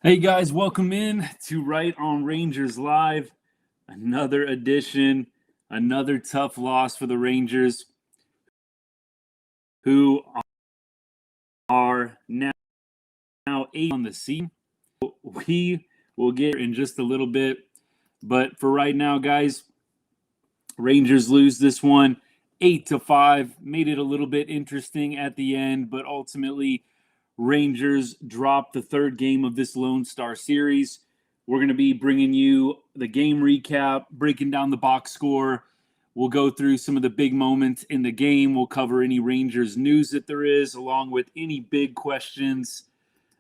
Hey guys, welcome in to Right on Rangers Live. Another edition, another tough loss for the Rangers, who are now 8 on the season. We will get in just a little bit, but for right now, guys, Rangers lose this one 8-5. Made it a little bit interesting at the end, but ultimately Rangers dropped the third game of this Lone Star series. We're going to be bringing you the game recap, breaking down the box score. We'll go through some of the big moments in the game. We'll cover any Rangers news that there is, along with any big questions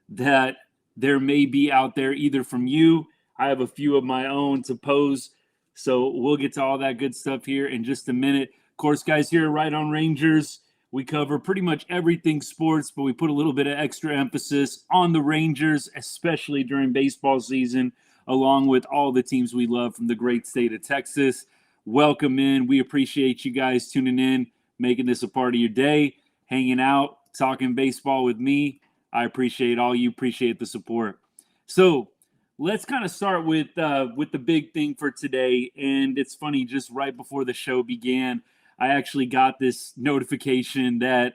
that there may be out there, either from you. I have a few of my own to pose. So we'll get to all that good stuff here in just a minute. Of course, guys, here at Right on Rangers, we cover pretty much everything sports, but we put a little bit of extra emphasis on the Rangers, especially during baseball season, along with all the teams we love from the great state of Texas. Welcome in. We appreciate you guys tuning in, making this a part of your day, hanging out, talking baseball with me. I appreciate all you appreciate the support. So let's kind of start with the big thing for today. And it's funny, just right before the show began, I actually got this notification that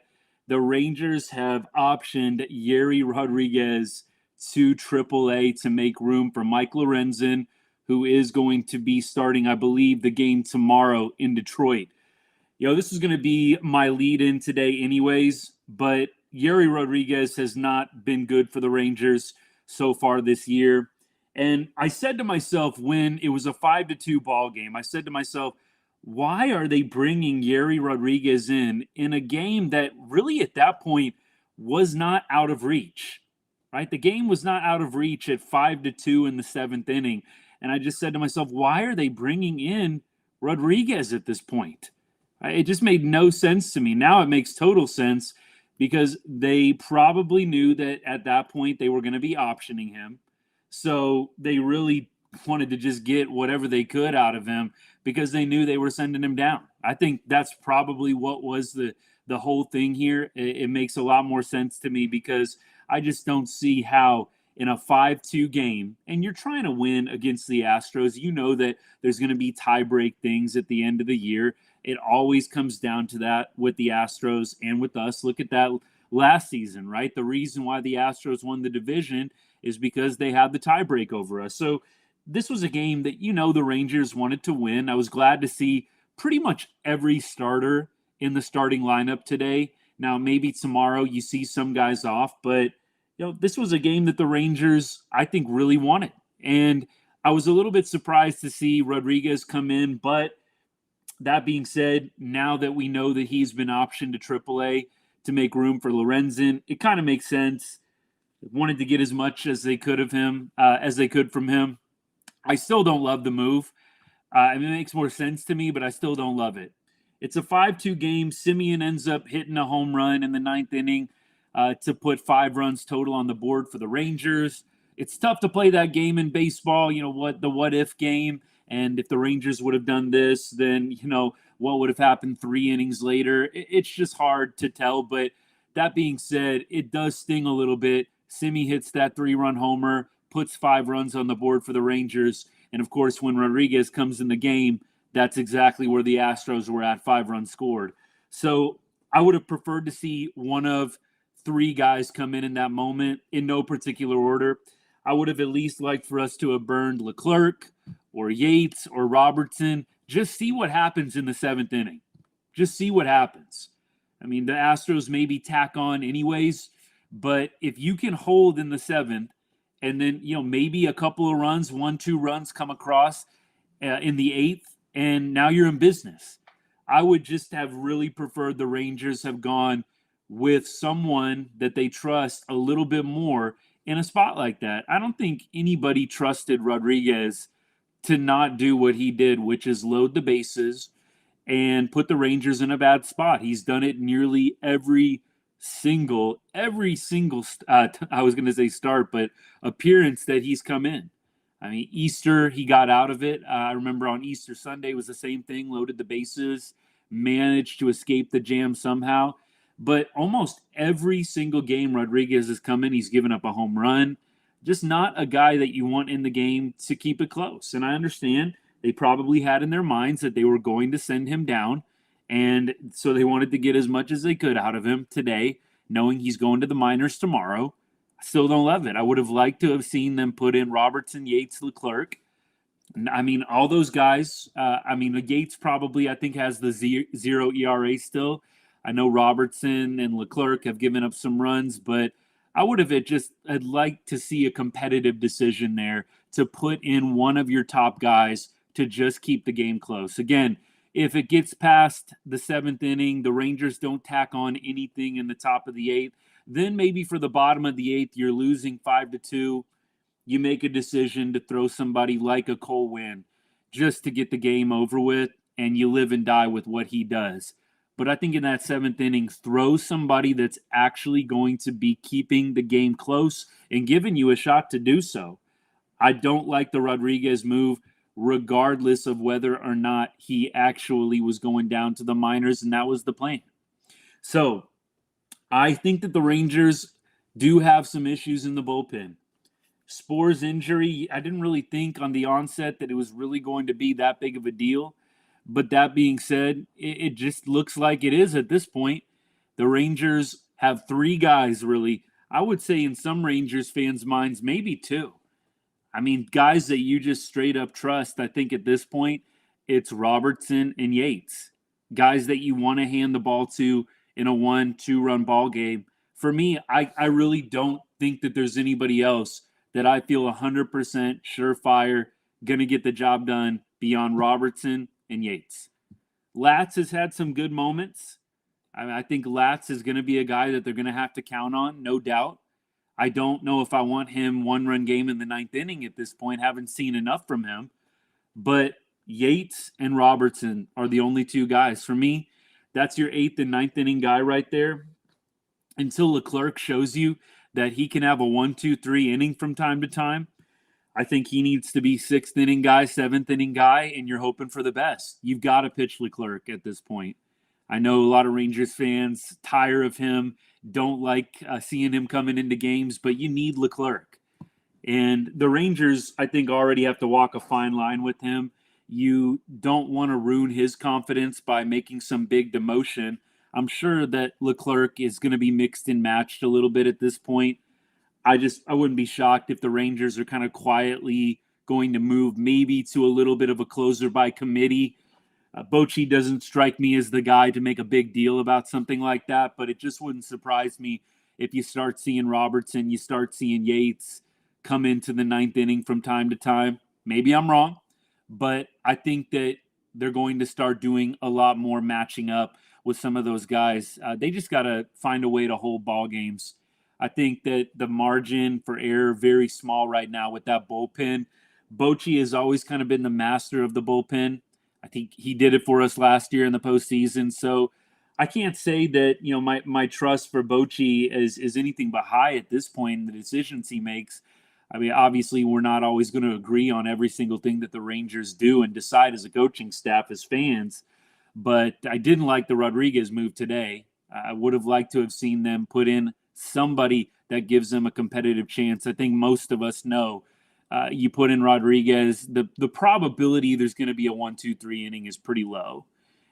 the Rangers have optioned Yeri Rodriguez to AAA to make room for Mike Lorenzen, who is going to be starting, I believe, the game tomorrow in Detroit. This is going to be my lead in today, anyways, but Yeri Rodriguez has not been good for the Rangers so far this year. And I said to myself, when it was a 5-2 ball game, I said to myself, why are they bringing Yeri Rodriguez in a game that really at that point was not out of reach, right? The game was not out of reach at 5-2 in the seventh inning. And I just said to myself, why are they bringing in Rodriguez at this point? It just made no sense to me. Now it makes total sense because they probably knew that at that point they were going to be optioning him. So they really wanted to just get whatever they could out of him because they knew they were sending him down. I think that's probably what was the whole thing here. It makes a lot more sense to me because I just don't see how in a 5-2 game, and you're trying to win against the Astros, you know that there's going to be tie-break things at the end of the year. It always comes down to that with the Astros and with us. Look at that last season, right? The reason why the Astros won the division is because they had the tiebreak over us. So this was a game that, the Rangers wanted to win. I was glad to see pretty much every starter in the starting lineup today. Now, maybe tomorrow you see some guys off, but this was a game that the Rangers, I think, really wanted. And I was a little bit surprised to see Rodriguez come in, but that being said, now that we know that he's been optioned to AAA to make room for Lorenzen, it kind of makes sense. Wanted to get as much as they could from him. I still don't love the move. It makes more sense to me, but I still don't love it. It's a 5-2 game. Semien ends up hitting a home run in the ninth inning to put 5 runs total on the board for the Rangers. It's tough to play that game in baseball. What if game. And if the Rangers would have done this, then, what would have happened 3 innings later? It's just hard to tell. But that being said, it does sting a little bit. Simi hits that 3-run homer, puts 5 runs on the board for the Rangers. And of course, when Rodriguez comes in the game, that's exactly where the Astros were at, 5 runs scored. So I would have preferred to see one of 3 guys come in that moment in no particular order. I would have at least liked for us to have burned Leclerc or Yates or Robertson. Just see what happens in the 7th inning. Just see what happens. I mean, the Astros maybe tack on anyways, but if you can hold in the 7th, and then maybe a couple of runs, 1-2 runs come across in the 8th, and now you're in business. I would just have really preferred the Rangers have gone with someone that they trust a little bit more in a spot like that. I don't think anybody trusted Rodriguez to not do what he did, which is load the bases and put the Rangers in a bad spot. He's done it nearly every single I was going to say start, but appearance that he's come in. I mean, Easter, he got out of it. I remember on Easter Sunday was the same thing, loaded the bases, managed to escape the jam somehow. But almost every single game Rodriguez has come in, he's given up a home run. just not a guy that you want in the game to keep it close. And I understand they probably had in their minds that they were going to send him down. And so they wanted to get as much as they could out of him today, knowing he's going to the minors tomorrow. I still don't love it. I would have liked to have seen them put in Robertson, Yates, Leclerc. I mean, all those guys. Yates probably, I think, has the zero ERA still. I know Robertson and Leclerc have given up some runs, but I would have I'd like to see a competitive decision there to put in one of your top guys to just keep the game close. Again, if it gets past the 7th inning, the Rangers don't tack on anything in the top of the 8th, then maybe for the bottom of the 8th, you're losing 5-2. You make a decision to throw somebody like a Cole Winn just to get the game over with, and you live and die with what he does. But I think in that 7th inning, throw somebody that's actually going to be keeping the game close and giving you a shot to do so. I don't like the Rodriguez move, regardless of whether or not he actually was going down to the minors, and that was the plan. So I think that the Rangers do have some issues in the bullpen. Spore's injury, I didn't really think on the onset that it was really going to be that big of a deal. But that being said, it just looks like it is at this point. The Rangers have 3 guys, really. I would say in some Rangers fans' minds, maybe 2. I mean, guys that you just straight up trust. I think at this point, it's Robertson and Yates. Guys that you want to hand the ball to in a 1-2 run ball game. For me, I really don't think that there's anybody else that I feel 100% surefire going to get the job done beyond Robertson and Yates. Latz has had some good moments. I think Latz is going to be a guy that they're going to have to count on, no doubt. I don't know if I want him 1-run game in the 9th inning at this point. Haven't seen enough from him. But Yates and Robertson are the only 2 guys. For me, that's your 8th and 9th inning guy right there. Until Leclerc shows you that he can have a 1-2-3 inning from time to time, I think he needs to be 6th inning guy, 7th inning guy, and you're hoping for the best. You've got to pitch Leclerc at this point. I know a lot of Rangers fans tire of him, don't like seeing him coming into games, but you need Leclerc. And the Rangers, I think, already have to walk a fine line with him. You don't want to ruin his confidence by making some big demotion. I'm sure that Leclerc is going to be mixed and matched a little bit at this point. I wouldn't be shocked if the Rangers are kind of quietly going to move maybe to a little bit of a closer by committee. Bochy doesn't strike me as the guy to make a big deal about something like that, but it just wouldn't surprise me if you start seeing Robertson, you start seeing Yates come into the 9th inning from time to time. Maybe I'm wrong, but I think that they're going to start doing a lot more matching up with some of those guys. They just got to find a way to hold ball games. I think that the margin for error very small right now with that bullpen. Bochy has always kind of been the master of the bullpen. I think he did it for us last year in the postseason. So I can't say that, my trust for Bochy is anything but high at this point in the decisions he makes. I mean, obviously, we're not always going to agree on every single thing that the Rangers do and decide as a coaching staff, as fans. But I didn't like the Rodriguez move today. I would have liked to have seen them put in somebody that gives them a competitive chance. I think most of us know you put in Rodriguez, the probability there's going to be a 1-2-3 inning is pretty low.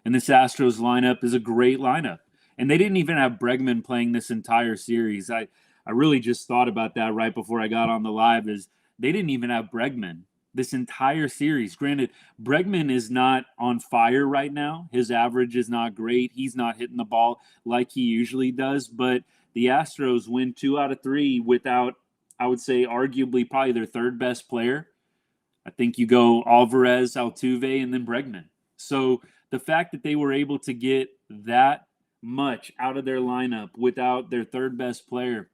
And this Astros lineup is a great lineup. And they didn't even have Bregman playing this entire series. I really just thought about that right before I got on the live, is they didn't even have Bregman this entire series. Granted, Bregman is not on fire right now. His average is not great. He's not hitting the ball like he usually does. But the Astros win 2 out of 3 without, I would say, arguably probably their 3rd best player. I think you go Alvarez, Altuve, and then Bregman. So the fact that they were able to get that much out of their lineup without their 3rd best player,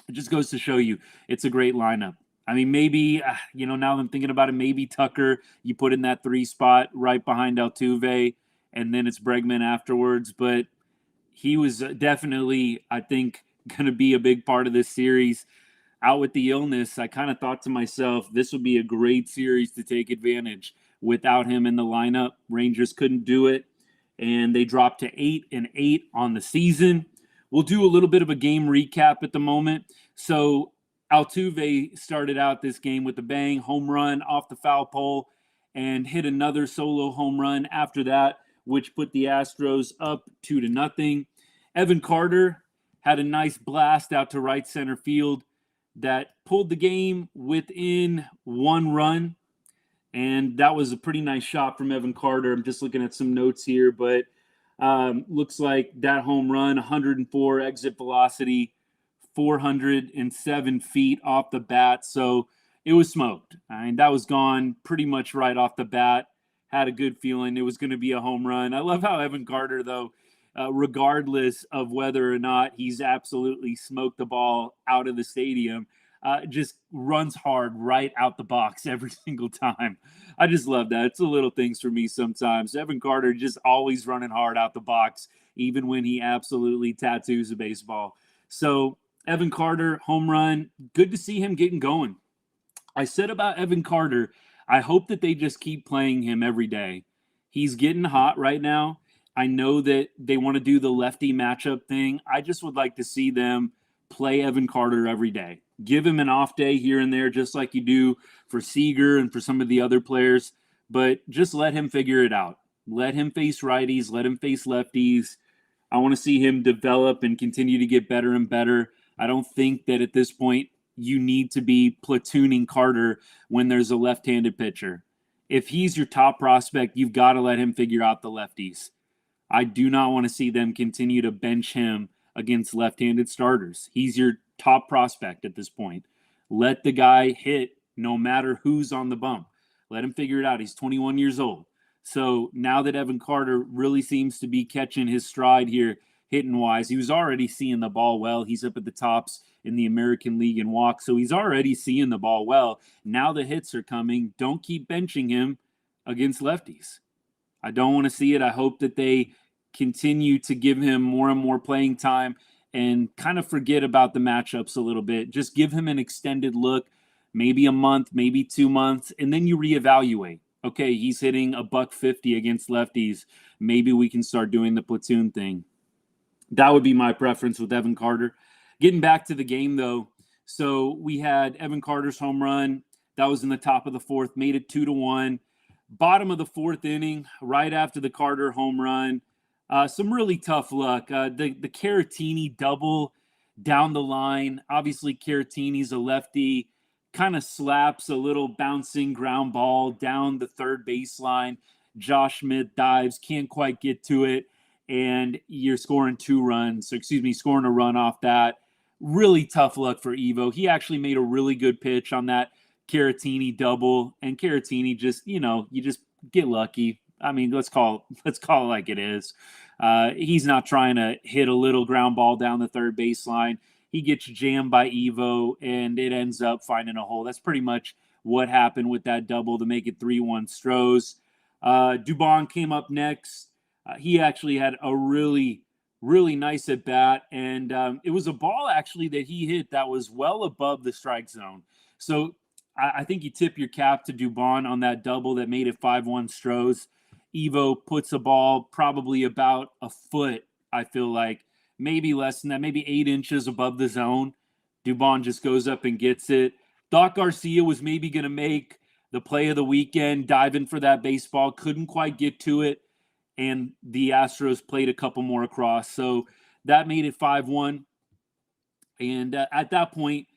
it just goes to show you it's a great lineup. I mean, maybe, now that I'm thinking about it, maybe Tucker, you put in that 3 spot right behind Altuve, and then it's Bregman afterwards. But he was definitely, I think, going to be a big part of this series. Out with the illness, I kind of thought to myself, this would be a great series to take advantage. Without him in the lineup, Rangers couldn't do it, and they dropped to 8-8 on the season. We'll do a little bit of a game recap at the moment. So Altuve started out this game with a bang, home run off the foul pole, and hit another solo home run after that, which put the Astros up 2-0. Evan Carter had a nice blast out to right center field that pulled the game within 1 run. And that was a pretty nice shot from Evan Carter. I'm just looking at some notes here, but looks like that home run, 104 exit velocity, 407 feet off the bat. So it was smoked. I mean, that was gone pretty much right off the bat. Had a good feeling it was going to be a home run. I love how Evan Carter, though, regardless of whether or not he's absolutely smoked the ball out of the stadium, just runs hard right out the box every single time. I just love that. It's the little things for me sometimes. Evan Carter just always running hard out the box, even when he absolutely tattoos a baseball. So Evan Carter, home run. Good to see him getting going. I said about Evan Carter, I hope that they just keep playing him every day. He's getting hot right now. I know that they want to do the lefty matchup thing. I just would like to see them play Evan Carter every day. Give him an off day here and there, just like you do for Seager and for some of the other players, but just let him figure it out. Let him face righties, let him face lefties. I want to see him develop and continue to get better and better. I don't think that at this point you need to be platooning Carter when there's a left-handed pitcher. If he's your top prospect, you've got to let him figure out the lefties. I do not want to see them continue to bench him against left-handed starters. He's your top prospect at this point. Let the guy hit no matter who's on the bump. Let him figure it out. He's 21 years old. So now that Evan Carter really seems to be catching his stride here, hitting wise, he was already seeing the ball well. He's up at the tops in the American League in walks, so he's already seeing the ball well. Now the hits are coming. Don't keep benching him against lefties. I don't want to see it. I hope that they continue to give him more and more playing time and kind of forget about the matchups a little bit. Just give him an extended look, maybe a month, maybe 2 months, and then you reevaluate. Okay, he's hitting $150 against lefties. Maybe we can start doing the platoon thing. That would be my preference with Evan Carter. Getting back to the game, though, so we had Evan Carter's home run. That was in the top of the fourth, made it 2-1. Bottom of the fourth inning, right after the Carter home run, some really tough luck. The Caratini double down the line. Obviously, Caratini's a lefty. Kind of slaps a little bouncing ground ball down the third baseline. Josh Smith dives, can't quite get to it, and you're scoring scoring a run off that. Really tough luck for Evo. He actually made a really good pitch on that Caratini double, and Caratini just, you just get lucky. I mean, let's call it like it is. He's not trying to hit a little ground ball down the third baseline. He gets jammed by Evo, and it ends up finding a hole. That's pretty much what happened with that double to make it 3-1 Stros. Dubon came up next. He actually had a really, really nice at bat, and it was a ball actually that he hit that was well above the strike zone. So I think you tip your cap to Dubon on that double that made it 5-1 Stros. Evo puts a ball probably about a foot, I feel like, maybe less than that, maybe 8 inches above the zone. Dubon just goes up and gets it. Thought Garcia was maybe going to make the play of the weekend, diving for that baseball, couldn't quite get to it, and the Astros played a couple more across. So that made it 5-1. And at that point,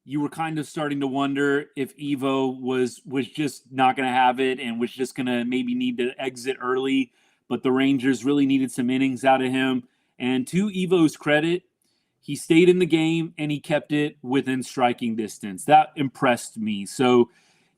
you were kind of starting to wonder if Evo was just not going to have it and was just going to maybe need to exit early. But the Rangers really needed some innings out of him. And to Evo's credit, he stayed in the game and he kept it within striking distance. That impressed me. So,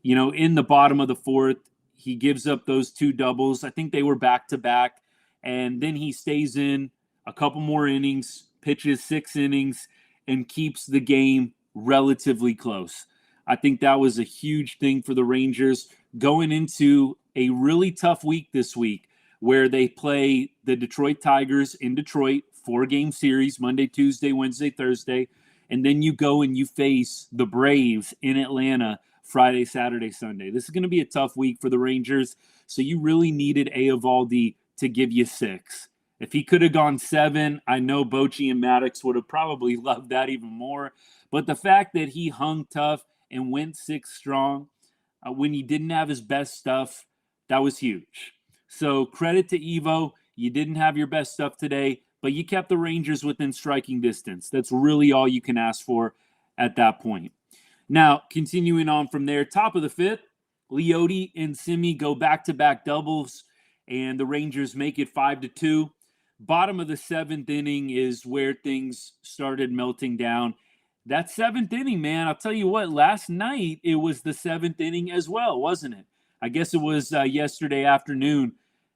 in the bottom of the fourth, he gives up those 2 doubles. I think they were back-to-back. And then he stays in a couple more innings, pitches 6 innings, and keeps the game relatively close. I think that was a huge thing for the Rangers going into a really tough week this week where they play the Detroit Tigers in Detroit, 4-game series, Monday, Tuesday, Wednesday, Thursday. And then you go and you face the Braves in Atlanta Friday, Saturday, Sunday. This is going to be a tough week for the Rangers. So you really needed Eovaldi to give you 6. If he could have gone 7, I know Bochy and Maddox would have probably loved that even more. But the fact that he hung tough and went 6 strong when he didn't have his best stuff, that was huge. So credit to Evo. You didn't have your best stuff today, but you kept the Rangers within striking distance. That's really all you can ask for at that point. Now, continuing on from there, top of the 5th, Leody and Simi go back-to-back doubles, and the Rangers make it 5-2. Bottom of the 7th inning is where things started melting down. That 7th inning, man, I'll tell you what, last night it was the 7th inning as well, wasn't it? I guess it was yesterday afternoon,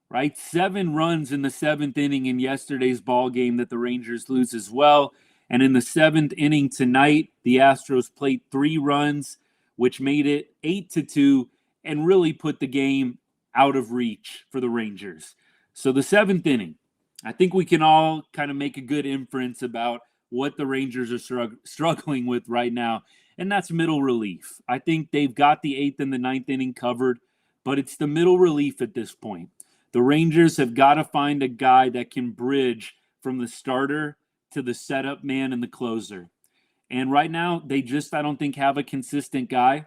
right? 7 runs in the 7th inning in yesterday's ball game that the Rangers lose as well. And in the 7th inning tonight, the Astros played 3 runs, which made it 8-2 and really put the game out of reach for the Rangers. So the 7th inning, I think we can all kind of make a good inference about what the Rangers are struggling with right now, and that's middle relief. I think they've got the 8th and the 9th inning covered, but it's the middle relief at this point. The Rangers have got to find a guy that can bridge from the starter to the setup man and the closer. And right now, they just, I don't think, have a consistent guy.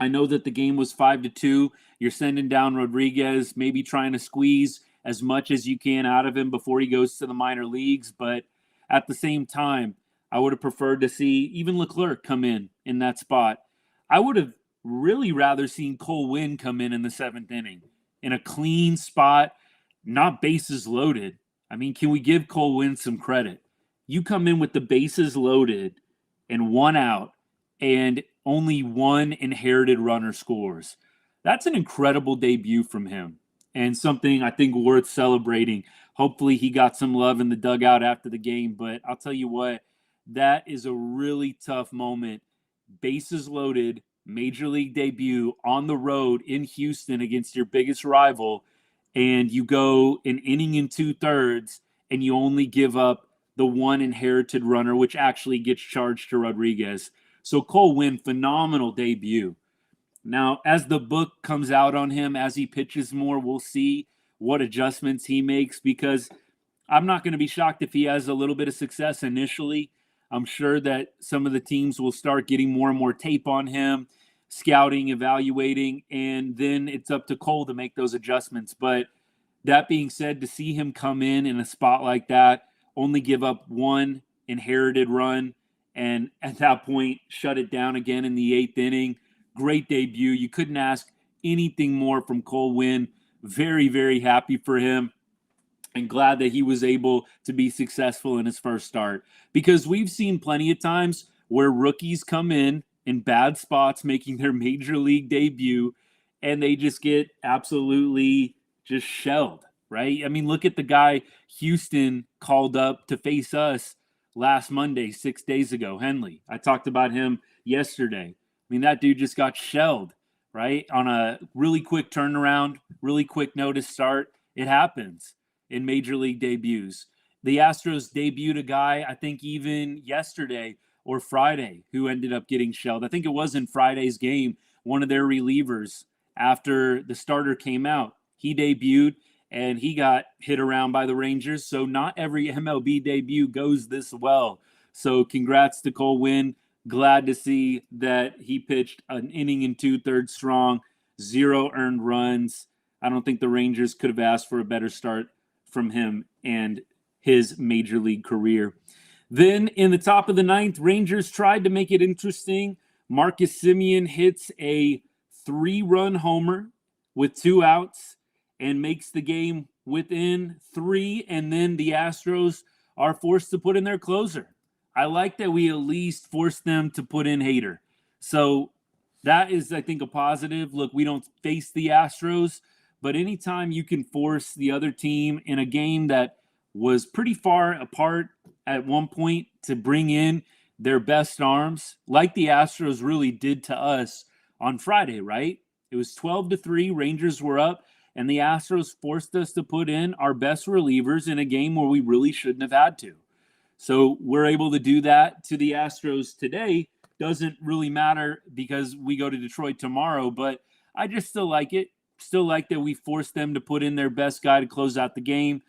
I know that the game was 5-2. You're sending down Rodriguez, maybe trying to squeeze as much as you can out of him before he goes to the minor leagues. But at the same time, I would have preferred to see even Leclerc come in that spot. I would have really rather seen Cole Winn come in the 7th inning in a clean spot, not bases loaded. I mean, can we give Cole Winn some credit? You come in with the bases loaded and 1 out and only 1 inherited runner scores. That's an incredible debut from him and something I think worth celebrating. Hopefully he got some love in the dugout after the game, but I'll tell you what, that is a really tough moment. Bases loaded, major league debut on the road in Houston against your biggest rival, and you go an inning and 2/3 and you only give up the 1 inherited runner, which actually gets charged to Rodriguez. So Cole Winn, phenomenal debut. Now, as the book comes out on him, as he pitches more, we'll see what adjustments he makes, because I'm not going to be shocked if he has a little bit of success initially. I'm sure that some of the teams will start getting more and more tape on him, scouting, evaluating, and then it's up to Cole to make those adjustments. But that being said, to see him come in a spot like that, only give up 1 inherited run, and at that point shut it down again in the 8th inning. Great debut. You couldn't ask anything more from Cole Winn. Very, very happy for him and glad that he was able to be successful in his first start, because we've seen plenty of times where rookies come in bad spots making their major league debut and they just get absolutely just shelled, right? I mean, look at the guy Houston called up to face us last Monday, 6 days ago, Henley. I talked about him yesterday. I mean, that dude just got shelled, right? On a really quick turnaround, really quick notice start. It happens in major league debuts. The Astros debuted a guy, I think even yesterday or Friday, who ended up getting shelled. I think it was in Friday's game, one of their relievers, after the starter came out. He debuted and he got hit around by the Rangers. So not every MLB debut goes this well. So congrats to Cole Winn. Glad to see that he pitched an inning and 2/3 strong, 0 earned runs. I don't think the Rangers could have asked for a better start from him and his major league career. Then in the top of the 9th, Rangers tried to make it interesting. Marcus Semien hits a 3-run homer with 2 outs and makes the game within 3, and then the Astros are forced to put in their closer. I like that we at least forced them to put in Hader. So that is, I think, a positive. Look, we don't face the Astros, but anytime you can force the other team in a game that was pretty far apart at one point to bring in their best arms, like the Astros really did to us on Friday, right? It was 12-3, Rangers were up, and the Astros forced us to put in our best relievers in a game where we really shouldn't have had to. So we're able to do that to the Astros today. Doesn't really matter because we go to Detroit tomorrow, but I just still like it. Still like that we forced them to put in their best guy to close out the game.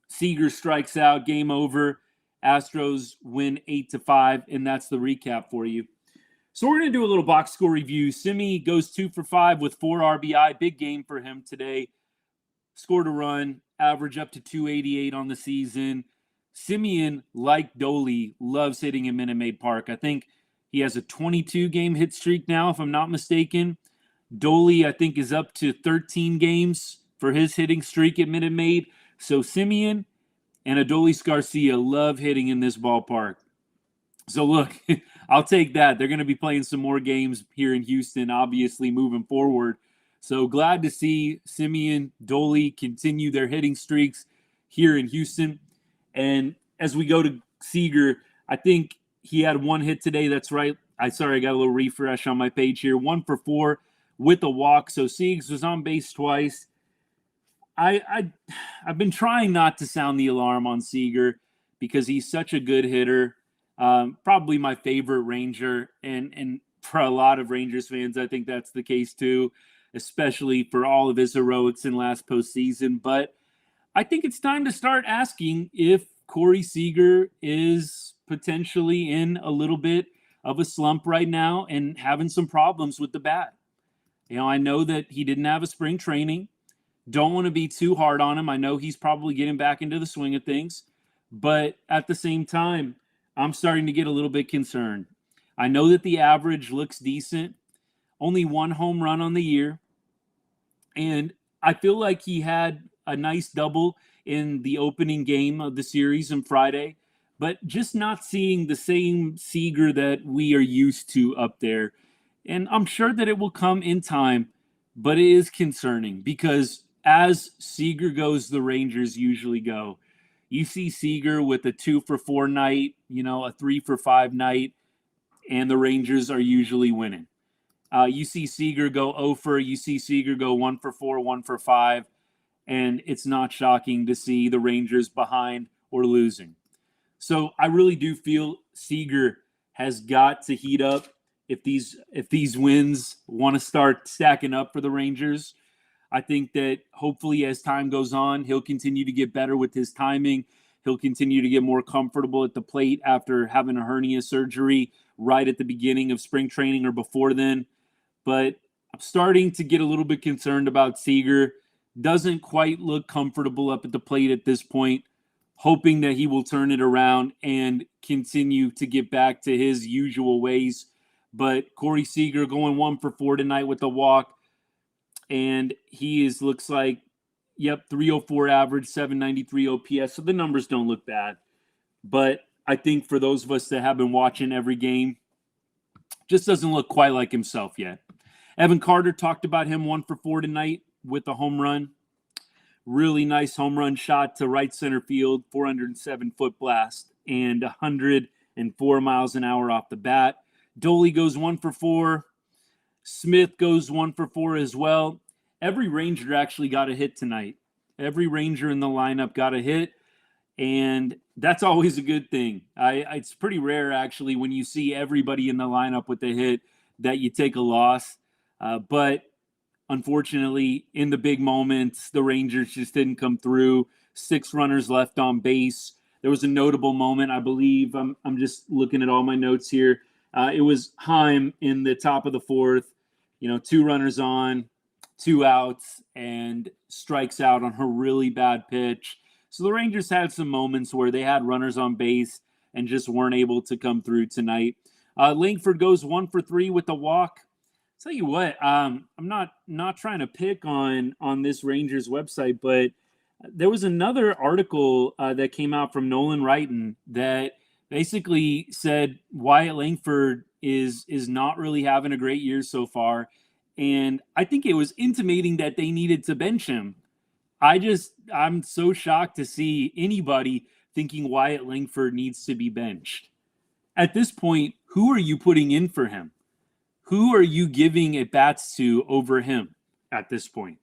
Seager strikes out, game over. Astros win 8-5, and that's the recap for you. So we're going to do a little box score review. Simi goes 2 for 5 with 4 RBI. Big game for him today. Scored a run, average up to 288 on the season. Semien, like Dolly, loves hitting in Minute Maid Park. I think he has a 22-game hit streak now, if I'm not mistaken. Dolly, I think, is up to 13 games for his hitting streak at Minute Maid. So Semien and Adolis Garcia love hitting in this ballpark. So look, I'll take that. They're going to be playing some more games here in Houston, obviously, moving forward. So glad to see Semien, Dolly continue their hitting streaks here in Houston. And as we go to Seager, I think he had 1 hit today. That's right. I got a little refresh on my page here. 1 for 4 with a walk. So Siegs was on base twice. I've been trying not to sound the alarm on Seager because he's such a good hitter. Probably my favorite Ranger, and for a lot of Rangers fans, I think that's the case too, especially for all of his heroics in last postseason. But I think it's time to start asking if Corey Seager is potentially in a little bit of a slump right now and having some problems with the bat. I know that he didn't have a spring training. Don't want to be too hard on him. I know he's probably getting back into the swing of things. But at the same time, I'm starting to get a little bit concerned. I know that the average looks decent. Only 1 home run on the year. And I feel like he had a nice double in the opening game of the series on Friday. But just not seeing the same Seager that we are used to up there. And I'm sure that it will come in time. But it is concerning because as Seager goes, the Rangers usually go. You see Seager with a 2 for 4 night, a 3 for 5 night, and the Rangers are usually winning. You see Seager go 0 for, you see Seager go 1 for 4, 1 for 5, and it's not shocking to see the Rangers behind or losing. So I really do feel Seager has got to heat up if these wins want to start stacking up for the Rangers. I think that hopefully as time goes on, he'll continue to get better with his timing. He'll continue to get more comfortable at the plate after having a hernia surgery right at the beginning of spring training or before then. But I'm starting to get a little bit concerned about Seager. Doesn't quite look comfortable up at the plate at this point. Hoping that he will turn it around and continue to get back to his usual ways. But Corey Seager going 1 for 4 tonight with a walk. And he looks like, 304 average, 793 OPS. So the numbers don't look bad. But I think for those of us that have been watching every game, just doesn't look quite like himself yet. Evan Carter talked about him 1 for 4 tonight with a home run. Really nice home run shot to right center field, 407-foot blast, and 104 miles an hour off the bat. Dolly goes 1 for 4. Smith goes 1 for 4 as well. Every Ranger actually got a hit tonight. Every Ranger in the lineup got a hit, and that's always a good thing. It's pretty rare, actually, when you see everybody in the lineup with a hit that you take a loss. But unfortunately, in the big moments, the Rangers just didn't come through. 6 runners left on base. There was a notable moment, I believe. I'm just looking at all my notes here. It was Heim in the top of the 4th. 2 runners on, 2 outs, and strikes out on her really bad pitch. So the Rangers had some moments where they had runners on base and just weren't able to come through tonight. Langford goes 1 for 3 with a walk. Tell you what, I'm not trying to pick on this Rangers website, but there was another article that came out from Nolan Wrighton that basically said Wyatt Langford is not really having a great year so far. And I think it was intimating that they needed to bench him. I'm so shocked to see anybody thinking Wyatt Langford needs to be benched. At this point, who are you putting in for him? Who are you giving at bats to over him at this point?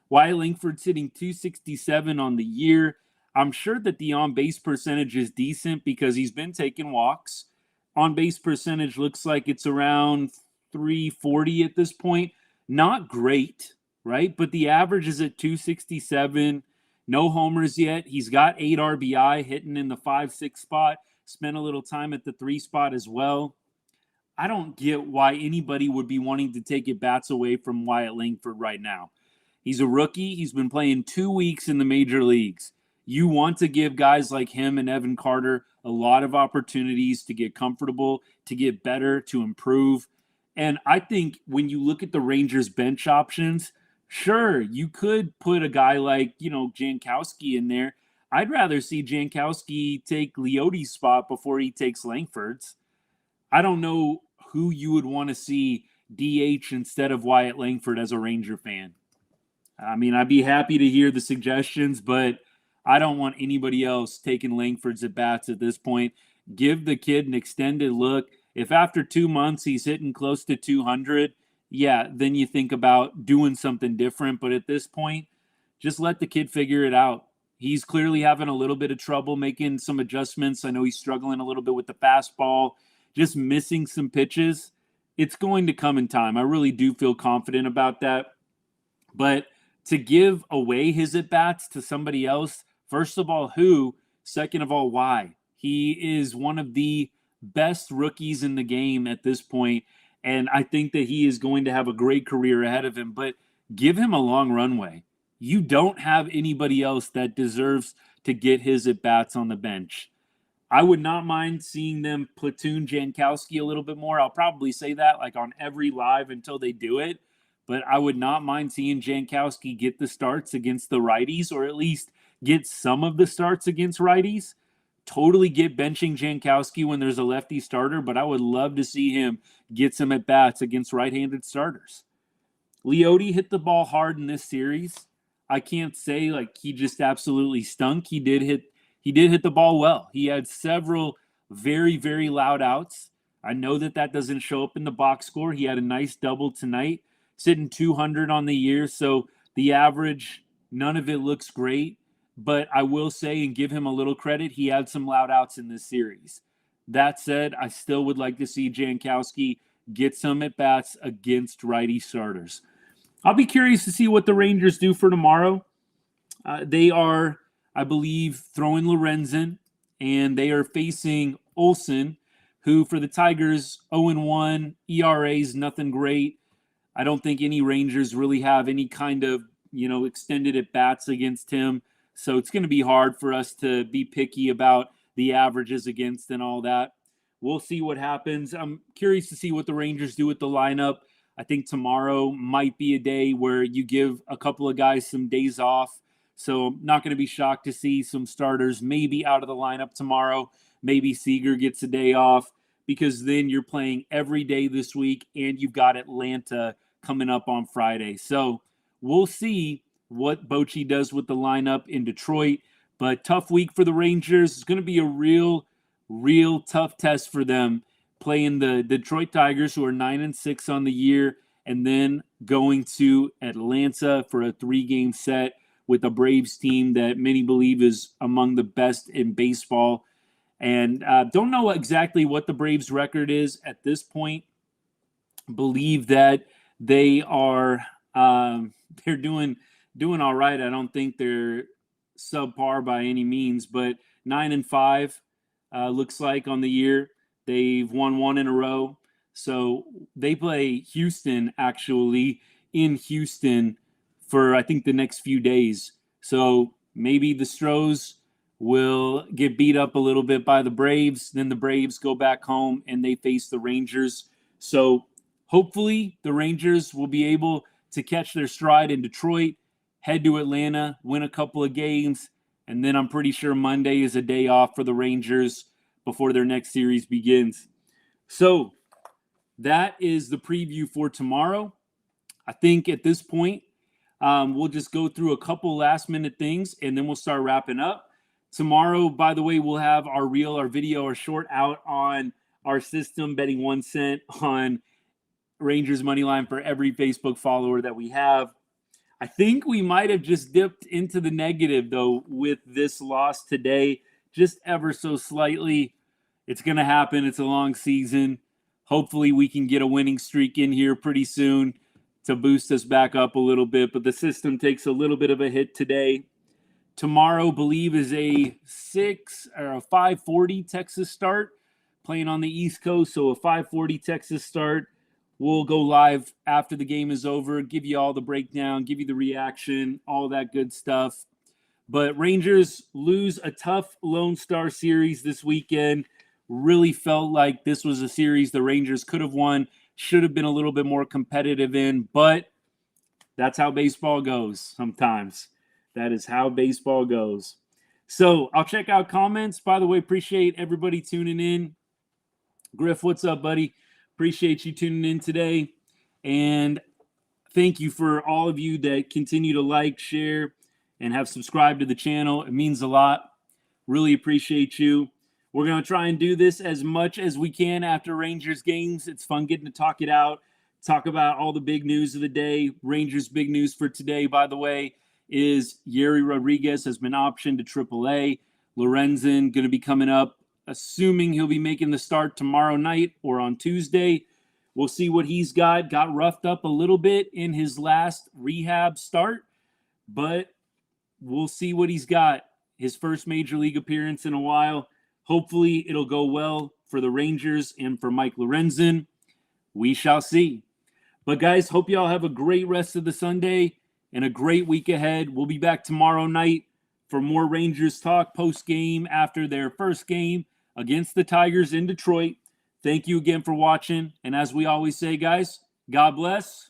Wyatt Langford's hitting 267 on the year. I'm sure that the on-base percentage is decent because he's been taking walks. On-base percentage looks like it's around 340 at this point. Not great, right? But the average is at 267. No homers yet. He's got 8 RBI hitting in the 5-6 spot. spent a little time at the 3 spot as well. I don't get why anybody would be wanting to take at bats away from Wyatt Langford right now. He's a rookie. He's been playing 2 weeks in the major leagues. You want to give guys like him and Evan Carter a lot of opportunities to get comfortable, to get better, to improve. And I think when you look at the Rangers bench options, sure, you could put a guy like, Jankowski in there. I'd rather see Jankowski take Leote's spot before he takes Langford's. I don't know who you would want to see DH instead of Wyatt Langford as a Ranger fan. I mean, I'd be happy to hear the suggestions, but I don't want anybody else taking Langford's at bats at this point. Give the kid an extended look. If after 2 months he's hitting close to 200, yeah, then you think about doing something different. But at this point, just let the kid figure it out. He's clearly having a little bit of trouble making some adjustments. I know he's struggling a little bit with the fastball, just missing some pitches. It's going to come in time. I really do feel confident about that. But to give away his at-bats to somebody else, first of all, who? Second of all, why? He is one of the best rookies in the game at this point, and I think that he is going to have a great career ahead of him, but give him a long runway. You don't have anybody else that deserves to get his at-bats on the bench. I would not mind seeing them platoon Jankowski a little bit more. I'll probably say that like on every live until they do it, but I would not mind seeing Jankowski get the starts against the righties, or at least get some of the starts against righties. Totally get benching Jankowski when there's a lefty starter, but I would love to see him get some at-bats against right-handed starters. Leote hit the ball hard in this series. I can't say like he just absolutely stunk. He did hit the ball well. He had several very, very loud outs. I know that doesn't show up in the box score. He had a nice double tonight, sitting 200 on the year. So the average, none of it looks great. But I will say and give him a little credit, he had some loud outs in this series. That said, I still would like to see Jankowski get some at-bats against righty starters. I'll be curious to see what the Rangers do for tomorrow. They are, I believe, throwing Lorenzen, and they are facing Olsen, who for the Tigers, 0-1, ERA's nothing great. I don't think any Rangers really have any kind of, extended at-bats against him. So it's going to be hard for us to be picky about the averages against and all that. We'll see what happens. I'm curious to see what the Rangers do with the lineup. I think tomorrow might be a day where you give a couple of guys some days off. So I'm not going to be shocked to see some starters maybe out of the lineup tomorrow. Maybe Seager gets a day off, because then you're playing every day this week and you've got Atlanta coming up on Friday. So we'll see what Bochy does with the lineup in Detroit. But tough week for the Rangers. It's going to be a real tough test for them, playing the Detroit Tigers, who are 9-6 on the year, and then going to Atlanta for a 3-game set with a Braves team that many believe is among the best in baseball. And don't know exactly what the Braves record is at this point. Believe that they are they're doing all right. I don't think they're subpar by any means, but 9-5 looks like on the year. They've won 1 in a row. So they play Houston actually in Houston for I think the next few days. So maybe the Stros will get beat up a little bit by the Braves. Then the Braves go back home and they face the Rangers. So hopefully the Rangers will be able to catch their stride in Detroit, head to Atlanta, win a couple of games, and then I'm pretty sure Monday is a day off for the Rangers before their next series begins. So that is the preview for tomorrow. I think at this point, we'll just go through a couple last-minute things, and then we'll start wrapping up. Tomorrow, by the way, we'll have our video, our short out on our system, betting 1 cent on Rangers money line for every Facebook follower that we have. I think we might have just dipped into the negative, though, with this loss today, just ever so slightly. It's going to happen. It's a long season. Hopefully we can get a winning streak in here pretty soon to boost us back up a little bit. But the system takes a little bit of a hit today. Tomorrow, believe, is a 6 or a 5:40 Texas start, playing on the East Coast. So a 5:40 Texas start. We'll go live after the game is over, give you all the breakdown, give you the reaction, all that good stuff. But Rangers lose a tough Lone Star series this weekend. Really felt like this was a series the Rangers could have won, should have been a little bit more competitive in, but that's how baseball goes sometimes. That is how baseball goes. So I'll check out comments. By the way, appreciate everybody tuning in. Griff, what's up, buddy? Appreciate you tuning in today. And thank you for all of you that continue to like, share, and have subscribed to the channel. It means a lot. Really appreciate you. We're going to try and do this as much as we can after Rangers games. It's fun getting to talk it out, talk about all the big news of the day. Rangers' big news for today, by the way, is Yeri Rodriguez has been optioned to AAA. Lorenzen going to be coming up, assuming he'll be making the start tomorrow night or on Tuesday. We'll see what he's got. Got roughed up a little bit in his last rehab start, but we'll see what he's got. His first major league appearance in a while. Hopefully it'll go well for the Rangers and for Mike Lorenzen. We shall see. But guys, hope y'all have a great rest of the Sunday and a great week ahead. We'll be back tomorrow night for more Rangers talk post-game after their first game against the Tigers in Detroit. Thank you again for watching. And as we always say, guys, God bless